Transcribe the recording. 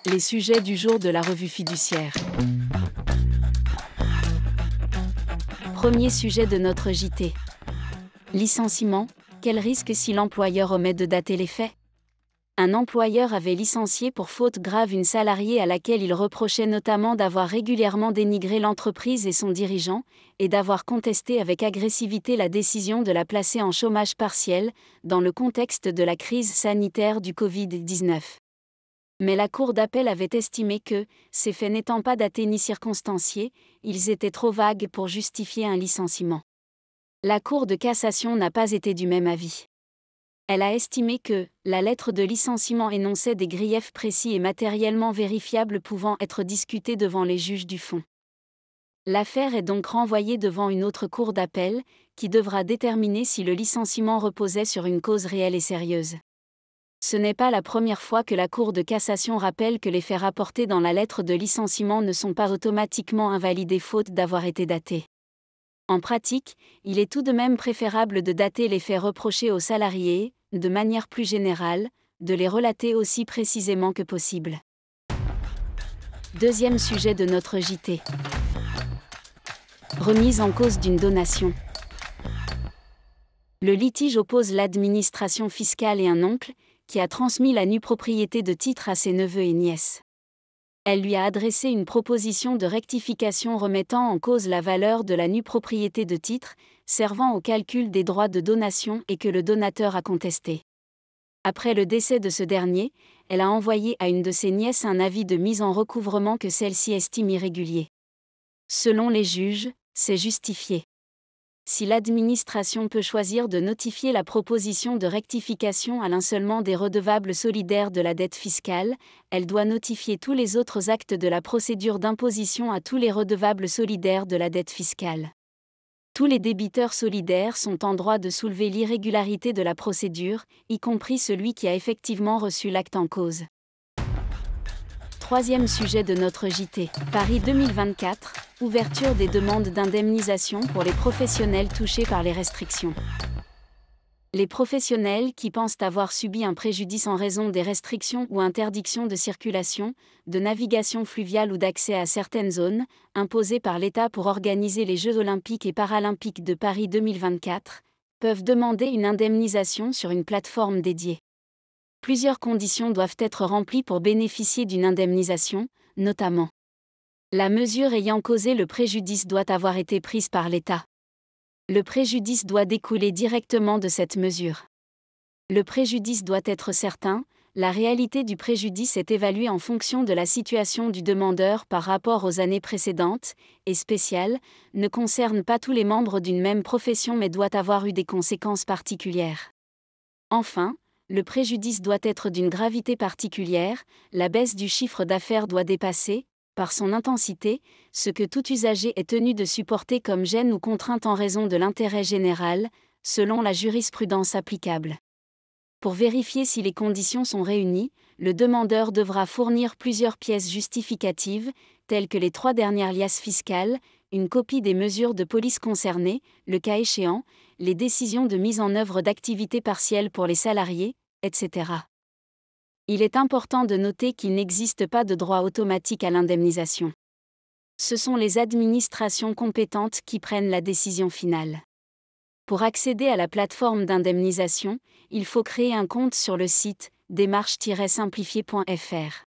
Les sujets du jour de la revue fiduciaire. Premier sujet de notre JT. Licenciement, quel risque si l'employeur omet de dater les faits ? Un employeur avait licencié pour faute grave une salariée à laquelle il reprochait notamment d'avoir régulièrement dénigré l'entreprise et son dirigeant, et d'avoir contesté avec agressivité la décision de la placer en chômage partiel, dans le contexte de la crise sanitaire du Covid-19. Mais la Cour d'appel avait estimé que, ces faits n'étant pas datés ni circonstanciés, ils étaient trop vagues pour justifier un licenciement. La Cour de cassation n'a pas été du même avis. Elle a estimé que la lettre de licenciement énonçait des griefs précis et matériellement vérifiables pouvant être discutés devant les juges du fond. L'affaire est donc renvoyée devant une autre cour d'appel, qui devra déterminer si le licenciement reposait sur une cause réelle et sérieuse. Ce n'est pas la première fois que la Cour de cassation rappelle que les faits rapportés dans la lettre de licenciement ne sont pas automatiquement invalidés faute d'avoir été datés. En pratique, il est tout de même préférable de dater les faits reprochés aux salariés et, de manière plus générale, de les relater aussi précisément que possible. Deuxième sujet de notre JT. Remise en cause d'une donation. Le litige oppose l'administration fiscale et un oncle, qui a transmis la nue propriété de titres à ses neveux et nièces. Elle lui a adressé une proposition de rectification remettant en cause la valeur de la nue propriété de titres, servant au calcul des droits de donation et que le donateur a contesté. Après le décès de ce dernier, elle a envoyé à une de ses nièces un avis de mise en recouvrement que celle-ci estime irrégulier. Selon les juges, c'est justifié. Si l'administration peut choisir de notifier la proposition de rectification à l'un seulement des redevables solidaires de la dette fiscale, elle doit notifier tous les autres actes de la procédure d'imposition à tous les redevables solidaires de la dette fiscale. Tous les débiteurs solidaires sont en droit de soulever l'irrégularité de la procédure, y compris celui qui a effectivement reçu l'acte en cause. Troisième sujet de notre JT. Paris 2024, ouverture des demandes d'indemnisation pour les professionnels touchés par les restrictions. Les professionnels qui pensent avoir subi un préjudice en raison des restrictions ou interdictions de circulation, de navigation fluviale ou d'accès à certaines zones, imposées par l'État pour organiser les Jeux olympiques et paralympiques de Paris 2024, peuvent demander une indemnisation sur une plateforme dédiée. Plusieurs conditions doivent être remplies pour bénéficier d'une indemnisation, notamment la mesure ayant causé le préjudice doit avoir été prise par l'État. Le préjudice doit découler directement de cette mesure. Le préjudice doit être certain, la réalité du préjudice est évaluée en fonction de la situation du demandeur par rapport aux années précédentes, et spéciale, ne concerne pas tous les membres d'une même profession mais doit avoir eu des conséquences particulières. Enfin, le préjudice doit être d'une gravité particulière, la baisse du chiffre d'affaires doit dépasser, par son intensité, ce que tout usager est tenu de supporter comme gêne ou contrainte en raison de l'intérêt général, selon la jurisprudence applicable. Pour vérifier si les conditions sont réunies, le demandeur devra fournir plusieurs pièces justificatives, telles que les 3 dernières liasses fiscales, une copie des mesures de police concernées, le cas échéant, les décisions de mise en œuvre d'activités partielles pour les salariés, etc. Il est important de noter qu'il n'existe pas de droit automatique à l'indemnisation. Ce sont les administrations compétentes qui prennent la décision finale. Pour accéder à la plateforme d'indemnisation, il faut créer un compte sur le site démarche-simplifié.fr.